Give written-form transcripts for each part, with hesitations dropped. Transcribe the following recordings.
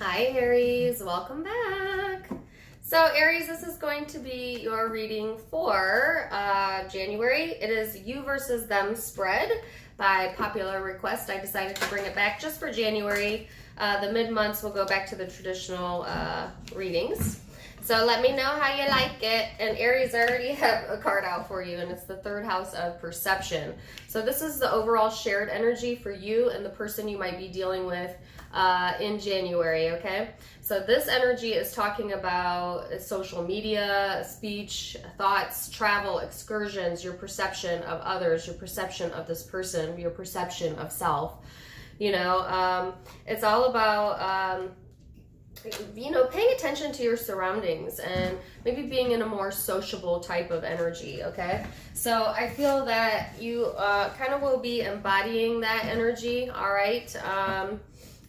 Hi Aries, welcome back. So Aries, this is going to be your reading for January. It is you versus them spread. By popular request, I decided to bring it back just for January. The mid-months will go back to the traditional readings. So let me know how you like it. And Aries, I already have a card out for you, and it's the third house of perception. So this is the overall shared energy for you and the person you might be dealing with in January, okay? So this energy is talking about social media, speech, thoughts, travel, excursions, your perception of others, your perception of this person, your perception of self. It's all about paying attention to your surroundings and maybe being in a more sociable type of energy, okay? So I feel that you kind of will be embodying that energy, all right?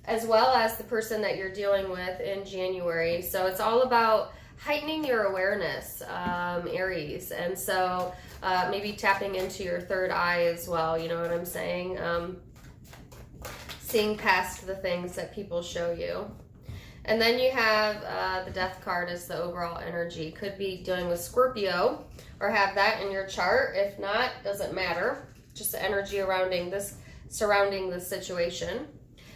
As well as the person that you're dealing with in January. So it's all about heightening your awareness, Aries. And so maybe tapping into your third eye as well, you know what I'm saying? Seeing past the things that people show you. And then you have the Death card as the overall energy. Could be dealing with Scorpio or have that in your chart. If not, doesn't matter. Just the energy surrounding this situation.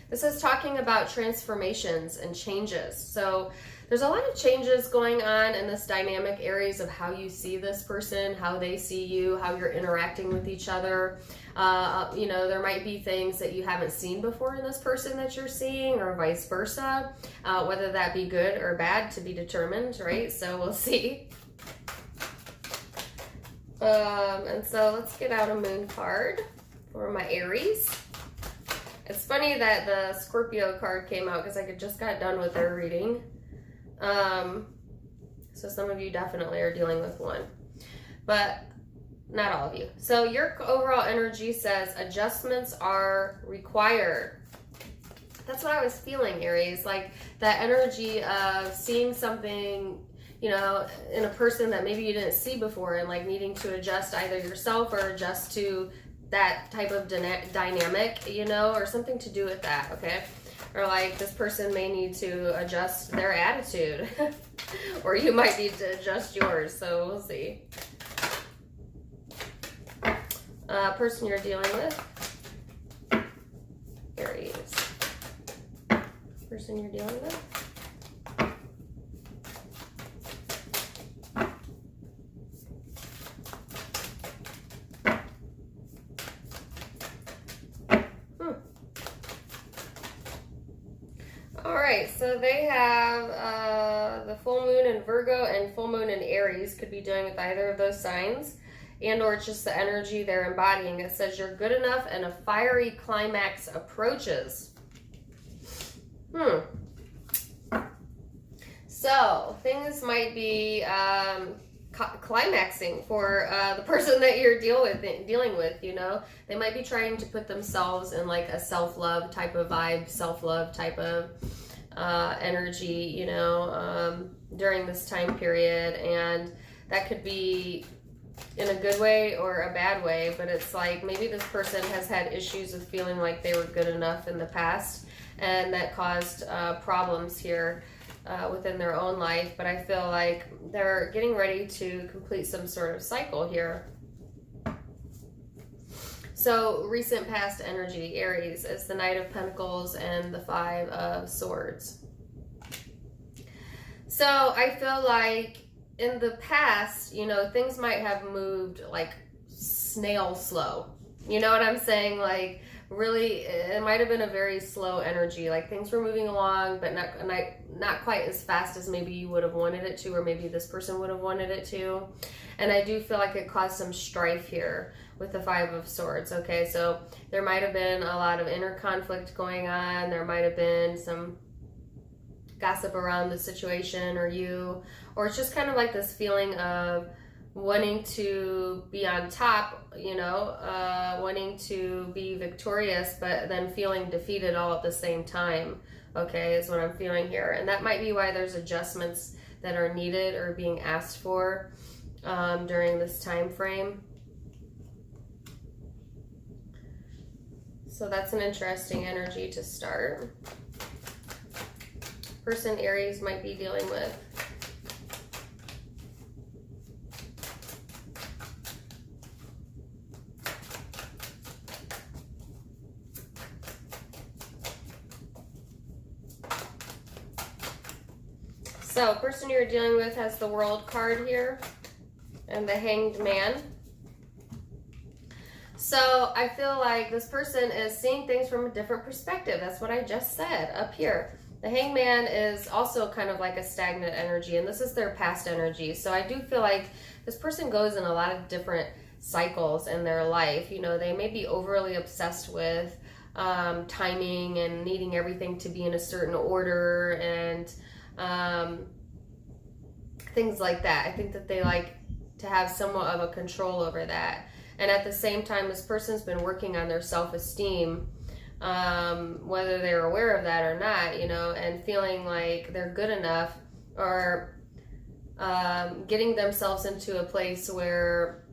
This is talking about transformations and changes. So there's a lot of changes going on in this dynamic, Aries, of how you see this person, how they see you, how you're interacting with each other. There might be things that you haven't seen before in this person that you're seeing, or vice versa. Whether that be good or bad to be determined, right? So we'll see. And so let's get out a moon card for my Aries. It's funny that the Scorpio card came out because I just got done with their reading. So some of you definitely are dealing with one, but not all of you. So your overall energy says adjustments are required. That's what I was feeling, Aries, like that energy of seeing something, in a person that maybe you didn't see before, and like needing to adjust either yourself or adjust to that type of dynamic, or something to do with that, okay? Or like this person may need to adjust their attitude or you might need to adjust yours, so we'll see. Person you're dealing with, Aries. Person you're dealing with. Alright, so they have the full moon in Virgo and full moon in Aries. Could be dealing with either of those signs, and or it's just the energy they're embodying. It says you're good enough and a fiery climax approaches. So things might be climaxing for the person that you're dealing with. They might be trying to put themselves in like a self-love type of vibe, self-love type of energy, during this time period. And that could be in a good way or a bad way, but it's like maybe this person has had issues with feeling like they were good enough in the past, and that caused problems here within their own life. But I feel like they're getting ready to complete some sort of cycle here. So recent past energy, Aries, is the Knight of Pentacles and the Five of Swords. So I feel like in the past, things might have moved like snail slow. You know what I'm saying? Like really, it might have been a very slow energy. Like things were moving along, but not quite as fast as maybe you would have wanted it to, or maybe this person would have wanted it to. And I do feel like it caused some strife here with the Five of Swords. Okay, so there might have been a lot of inner conflict going on. There might have been some gossip around the situation or it's just kind of like this feeling of wanting to be on top, wanting to be victorious, but then feeling defeated all at the same time, okay, is what I'm feeling here. And that might be why there's adjustments that are needed or being asked for during this time frame. So that's an interesting energy to start. person Aries might be dealing with. So, person you're dealing with has the World card here and the Hanged Man. So, I feel like this person is seeing things from a different perspective. That's what I just said up here. The Hanged Man is also kind of like a stagnant energy, and this is their past energy. So, I do feel like this person goes in a lot of different cycles in their life. You know, they may be overly obsessed with timing and needing everything to be in a certain order and things like that. I think that they like to have somewhat of a control over that. And at the same time, this person's been working on their self-esteem, whether they're aware of that or not, you know, and feeling like they're good enough, or getting themselves into a place where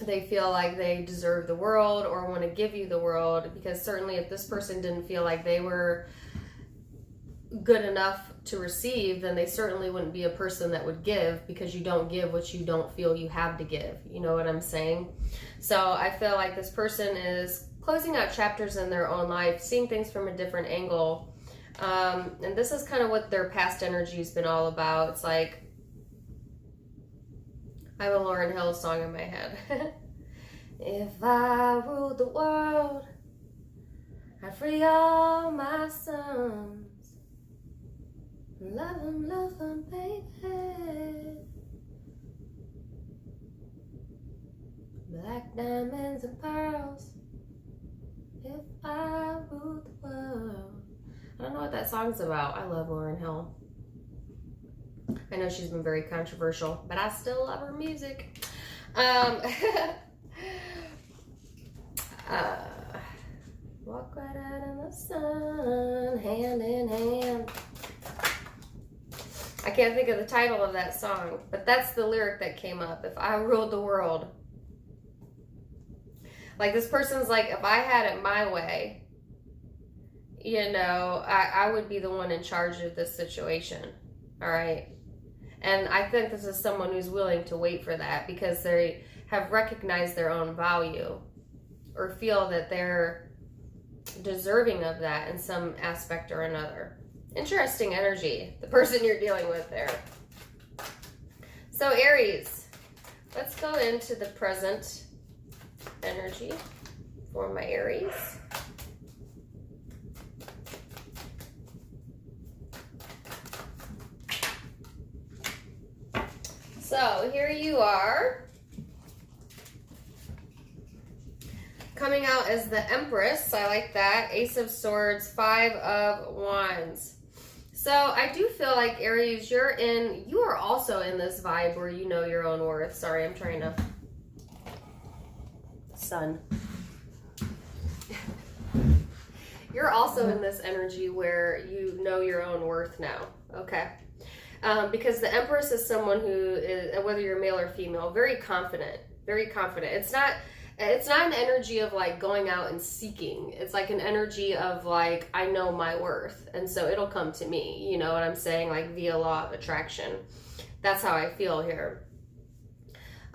they feel like they deserve the world or want to give you the world. Because certainly if this person didn't feel like they were good enough to receive, then they certainly wouldn't be a person that would give, because you don't give what you don't feel you have to give. You know what I'm saying? So I feel like this person is closing out chapters in their own life, seeing things from a different angle. And this is kind of what their past energy has been all about. It's like, I have a Lauryn Hill song in my head. If I ruled the world, I'd free all my sons. Love them, baby. Black diamonds and pearls. If I ruled the world. I don't know what that song's about. I love Lauryn Hill. I know she's been very controversial, but I still love her music. Walk right out in the sun, hand in hand. I can't think of the title of that song, but that's the lyric that came up. If I ruled the world. Like, this person's like, if I had it my way, you know, I would be the one in charge of this situation. All right. And I think this is someone who's willing to wait for that, because they have recognized their own value, or feel that they're deserving of that in some aspect or another. Interesting energy, the person you're dealing with there. So Aries, let's go into the present energy for my Aries. So here you are, coming out as the Empress. I like that. Ace of Swords, 5 of Wands. So I do feel like, Aries, you are also in this vibe where you know your own worth. Sorry, I'm trying to, sun. You're also in this energy where you know your own worth now, okay? Because the Empress is someone who is, whether you're male or female, very confident, very confident. It's not an energy of like going out and seeking. It's like an energy of like, I know my worth, and so it'll come to me. You know what I'm saying? Like via law of attraction. That's how I feel here.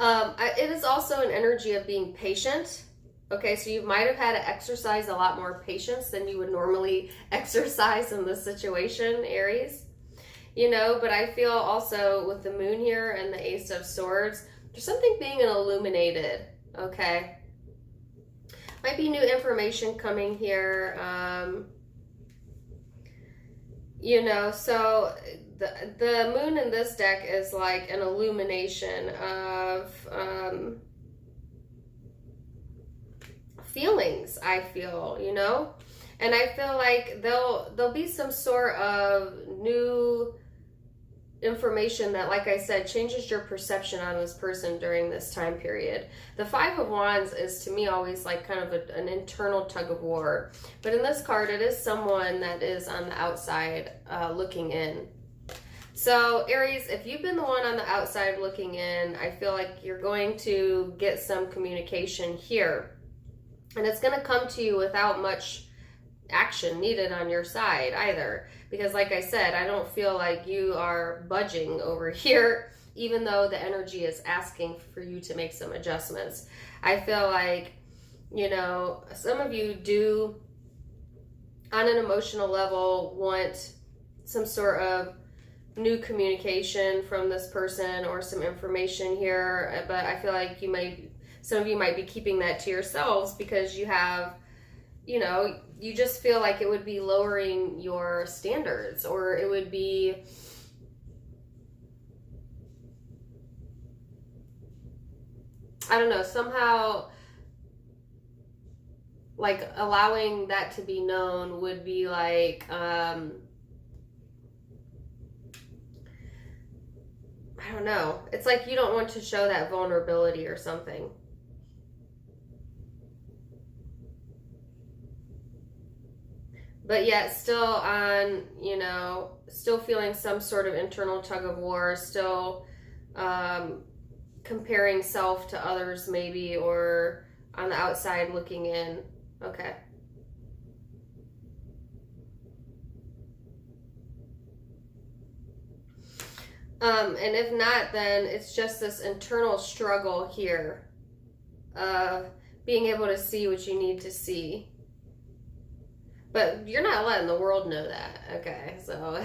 It is also an energy of being patient. Okay, so you might have had to exercise a lot more patience than you would normally exercise in this situation, Aries. You know, but I feel also with the Moon here and the Ace of Swords, there's something being illuminated. Okay, might be new information coming here. You know, so the Moon in this deck is like an illumination of feelings, I feel, you know, and I feel like there'll be some sort of new information that, like I said, changes your perception on this person during this time period. The 5 of Wands is, to me, always like kind of an internal tug of war, but in this card it is someone that is on the outside looking in. So Aries, if you've been the one on the outside looking in, I feel like you're going to get some communication here, and it's going to come to you without much action needed on your side either. Because like I said, I don't feel like you are budging over here, even though the energy is asking for you to make some adjustments. I feel like, you know, some of you do, on an emotional level, want some sort of new communication from this person or some information here, but I feel like some of you might be keeping that to yourselves because you have, you know, you just feel like it would be lowering your standards, or it would be, I don't know, somehow like allowing that to be known would be like, I don't know. It's like you don't want to show that vulnerability or something. But yet still on, you know, still feeling some sort of internal tug of war, still comparing self to others maybe, or on the outside looking in. Okay. And if not, then it's just this internal struggle here of being able to see what you need to see. But you're not letting the world know that. Okay, so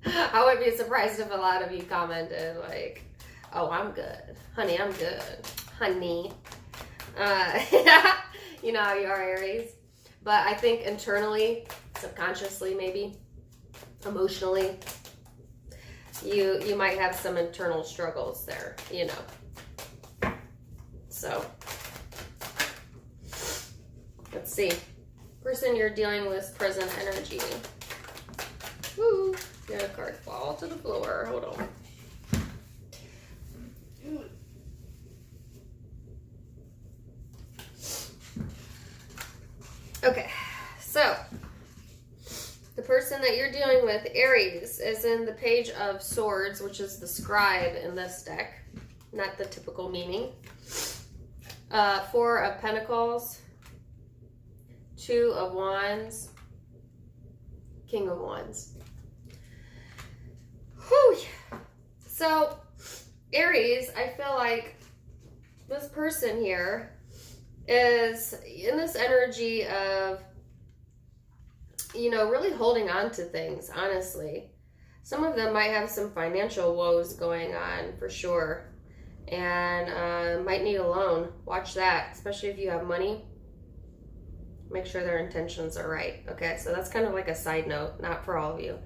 I wouldn't be surprised if a lot of you commented like, oh, I'm good. Honey, I'm good. Honey. You know how you are, Aries. But I think internally, subconsciously maybe, emotionally, you might have some internal struggles there, you know. So, let's see. Person you're dealing with, present energy. Woo! Got a card fall to the floor. Hold on. Okay, so the person that you're dealing with, Aries, is in the Page of Swords, which is the scribe in this deck. Not the typical meaning. Four of Pentacles, Two of Wands, King of Wands. Whew. So, Aries, I feel like this person here is in this energy of, you know, really holding on to things, honestly. Some of them might have some financial woes going on for sure, and might need a loan. Watch that, especially if you have money. Make sure their intentions are right. Okay, so that's kind of like a side note, not for all of you.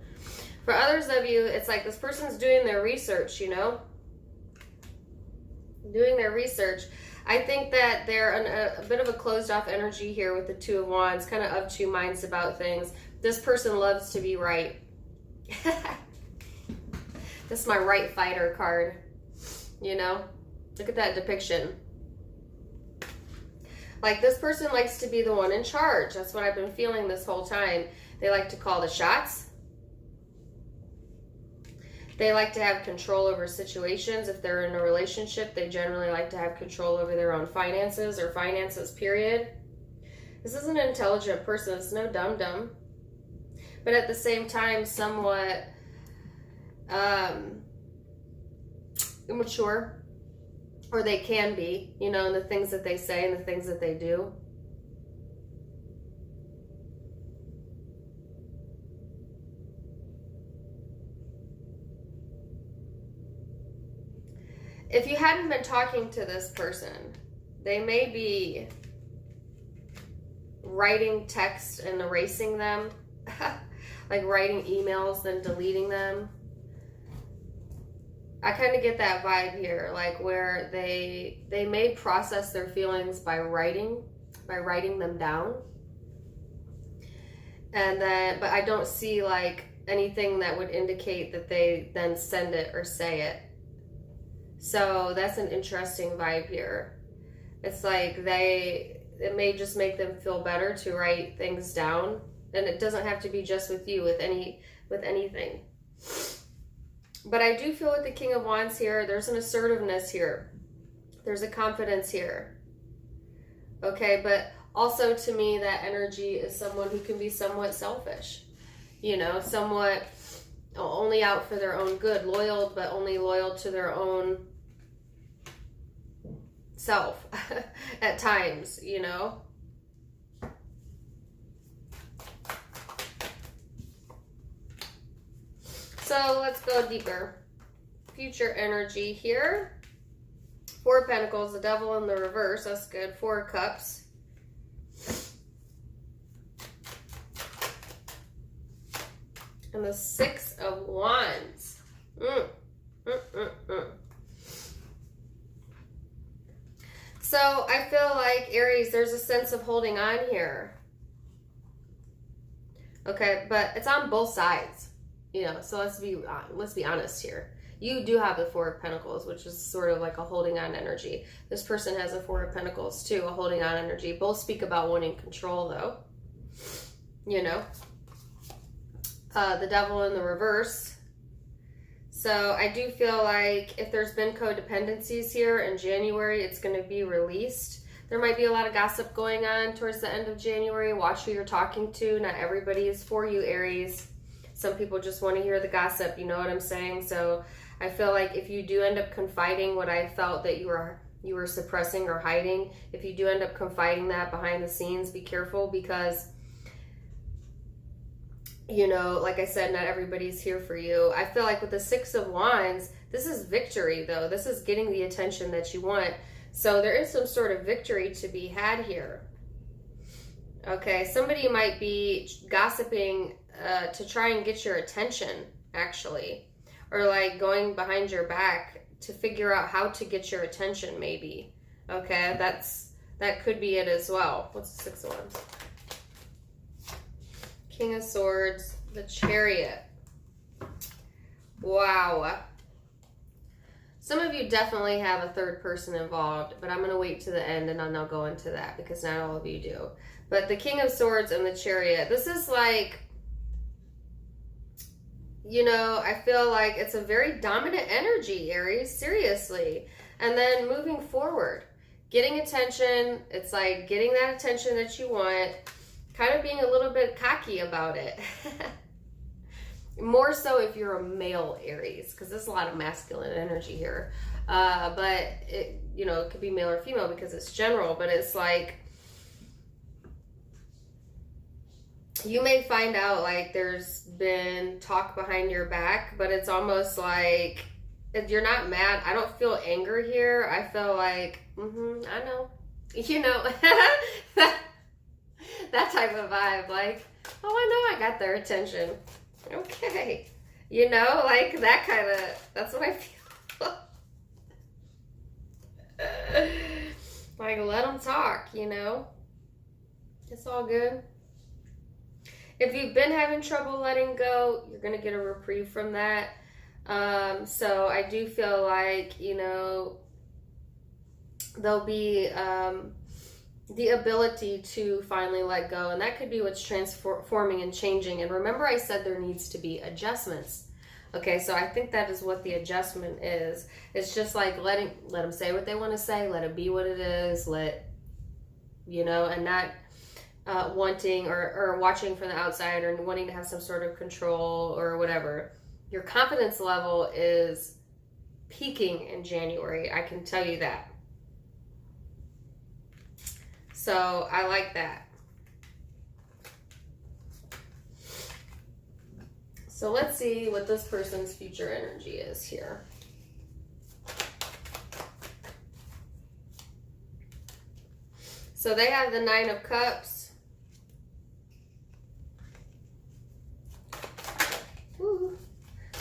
For others of you, it's like this person's doing their research, you know? Doing their research. I think that they're a bit of a closed off energy here with the Two of Wands, kind of two minds about things. This person loves to be right. This is my right fighter card, you know? Look at that depiction. Like, this person likes to be the one in charge. That's what I've been feeling this whole time. They like to call the shots. They like to have control over situations. If they're in a relationship, they generally like to have control over their own finances or finances, period. This is an intelligent person. It's no dum-dum. But at the same time, somewhat immature. Or they can be, you know, in the things that they say and the things that they do. If you hadn't been talking to this person, they may be writing text and erasing them. Like writing emails, then deleting them. I kind of get that vibe here, like where they may process their feelings by writing them down. And then, but I don't see like anything that would indicate that they then send it or say it. So that's an interesting vibe here. It's like it may just make them feel better to write things down. And it doesn't have to be just with you, with anything. But I do feel with the King of Wands here, there's an assertiveness here. There's a confidence here. Okay, but Also, to me, that energy is someone who can be somewhat selfish, you know, somewhat only out for their own good, loyal, but only loyal to their own self at times, you know. So let's go deeper. Future energy here. 4 of Pentacles, the Devil in the reverse. That's good. 4 of Cups. And the 6 of Wands. So I feel like, Aries, there's a sense of holding on here. Okay, but it's on both sides. You know, so let's be honest here. You do have the 4 of Pentacles, which is sort of like a holding on energy. This person has a 4 of Pentacles too, a holding on energy. Both speak about wanting control though. You know. The Devil in the reverse. So I do feel like if there's been codependencies here in January, it's going to be released. There might be a lot of gossip going on towards the end of January. Watch who you're talking to. Not everybody is for you, Aries. Some people just want to hear the gossip, you know what I'm saying? So I feel like if you do end up confiding what I felt that you were suppressing or hiding, if you do end up confiding that behind the scenes, be careful, because, you know, like I said, not everybody's here for you. I feel like with the 6 of Wands, this is victory though. This is getting the attention that you want. So there is some sort of victory to be had here. Okay, somebody might be gossiping to try and get your attention, actually. Or like going behind your back to figure out how to get your attention, maybe. Okay, that could be it as well. What's the 6 of Wands? King of Swords, the Chariot. Wow. Some of you definitely have a third person involved, but I'm going to wait to the end and then I'll go into that because not all of you do. But the King of Swords and the Chariot, this is like, you know, I feel like it's a very dominant energy, Aries, seriously. And then moving forward, getting attention, it's like getting that attention that you want, kind of being a little bit cocky about it. More so if you're a male Aries, because there's a lot of masculine energy here. But, it, you know, it could be male or female because it's general, but it's like, you may find out like there's been talk behind your back, but it's almost like you're not mad. I don't feel anger here. I feel like, I know. You know, that type of vibe. Like, oh, I know I got their attention. Okay. You know, like that kind of, that's what I feel. Like, let them talk, you know. It's all good. If you've been having trouble letting go, you're going to get a reprieve from that. So I do feel like, you know, there'll be the ability to finally let go. And that could be what's transforming and changing. And remember I said there needs to be adjustments. Okay, so I think that is what the adjustment is. It's just like let them say what they want to say. Let it be what it is. You know, and not wanting or watching from the outside or wanting to have some sort of control or whatever. Your confidence level is peaking in January. I can tell you that. So I like that. So let's see what this person's future energy is here. So they have the 9 of Cups.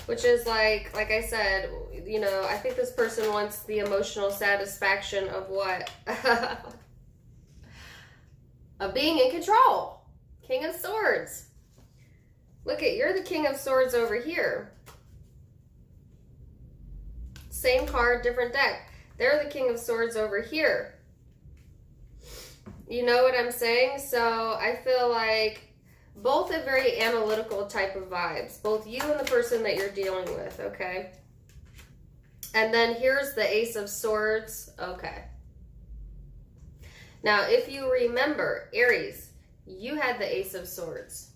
Which is like I said, you know, I think this person wants the emotional satisfaction of what? Of being in control. King of Swords. Look at, you're the King of Swords over here. Same card, different deck. They're the King of Swords over here. You know what I'm saying? So I feel like both are very analytical type of vibes. Both you and the person that you're dealing with, okay? And then here's the Ace of Swords. Okay. Now, if you remember, Aries, you had the Ace of Swords.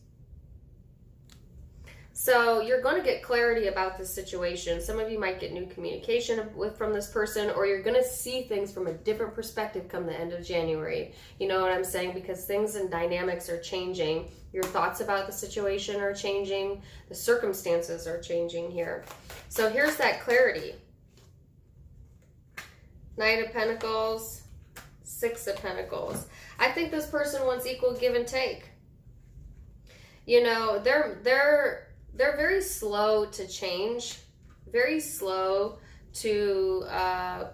So you're going to get clarity about this situation. Some of you might get new communication from this person, or you're going to see things from a different perspective come the end of January. You know what I'm saying? Because things and dynamics are changing. Your thoughts about the situation are changing. The circumstances are changing here. So here's that clarity. Knight of Pentacles, Six of Pentacles. I think this person wants equal give and take. You know, they're very slow to change, very slow to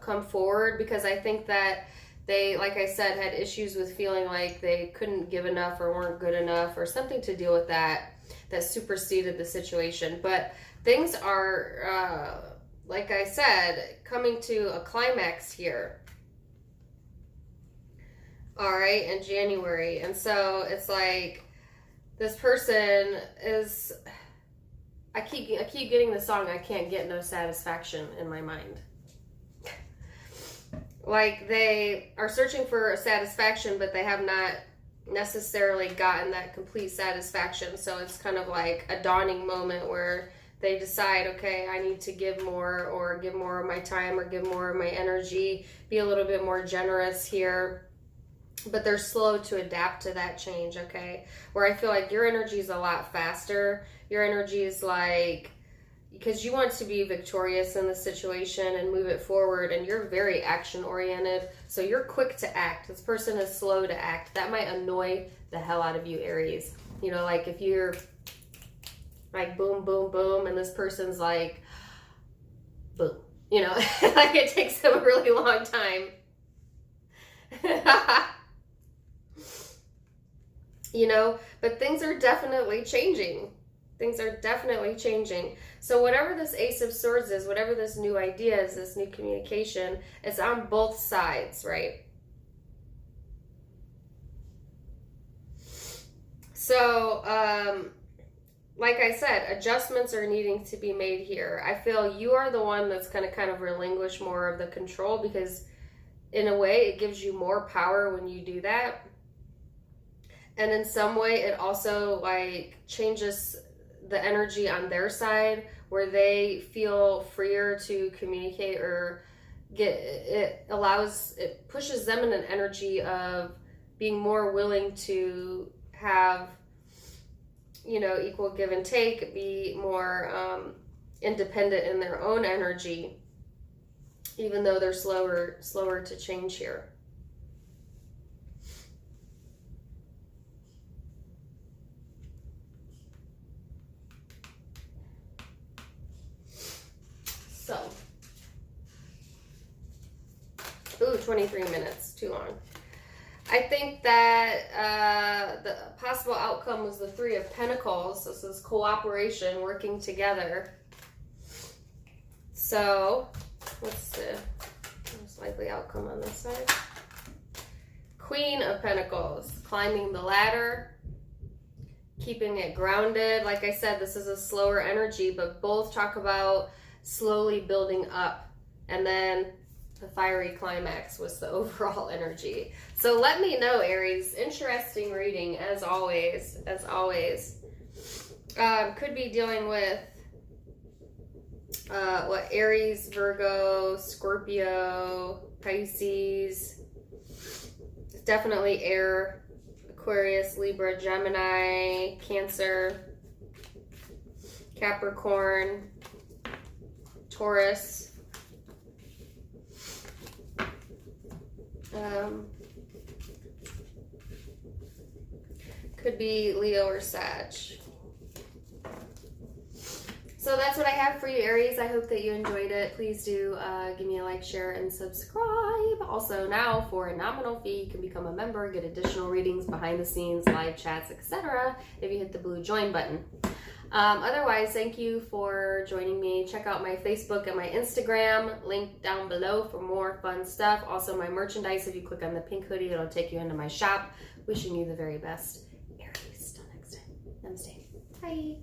come forward, because I think that they, like I said, had issues with feeling like they couldn't give enough or weren't good enough or something to deal with that superseded the situation. But things are, like I said, coming to a climax here. All right, in January. And so it's like this person is... I keep getting the song, I Can't Get No Satisfaction, in my mind. Like they are searching for a satisfaction, but they have not necessarily gotten that complete satisfaction. So it's kind of like a dawning moment where they decide, okay, I need to give more, or give more of my time, or give more of my energy, be a little bit more generous here. But they're slow to adapt to that change, okay? Where I feel like your energy is a lot faster. Your energy is like, because you want to be victorious in the situation and move it forward, and you're very action-oriented, so you're quick to act. This person is slow to act. That might annoy the hell out of you, Aries. You know, like if you're like boom, boom, boom, and this person's like, boom. You know, like it takes them a really long time. You know, but things are definitely changing. Things are definitely changing. So whatever this Ace of Swords is, whatever this new idea is, this new communication, it's on both sides, right? So, like I said, adjustments are needing to be made here. I feel you are the one that's going to kind of relinquish more of the control, because in a way it gives you more power when you do that. And in some way, it also like changes the energy on their side, where they feel freer to communicate, or it pushes them in an energy of being more willing to have, you know, equal give and take, be more independent in their own energy, even though they're slower to change here. So, ooh, 23 minutes, too long. I think that the possible outcome was the Three of Pentacles. This is cooperation, working together. So, what's the most likely outcome on this side? Queen of Pentacles, climbing the ladder, keeping it grounded. Like I said, this is a slower energy, but both talk about slowly building up, and then the fiery climax was the overall energy. So let me know, Aries. Interesting reading, as always. Could be dealing with Aries, Virgo, Scorpio, Pisces. Definitely air, Aquarius, Libra, Gemini, Cancer, Capricorn, Taurus. Could be Leo or Sag. So that's what I have for you, Aries. I hope that you enjoyed it. Please do give me a like, share, and subscribe. Also, now for a nominal fee, you can become a member, get additional readings, behind the scenes, live chats, etc. if you hit the blue join button. Otherwise, thank you for joining me. Check out my Facebook and my Instagram, link down below for more fun stuff. Also, my merchandise, if you click on the pink hoodie, it'll take you into my shop. Wishing you the very best. Aries, till next time. Namaste. Bye.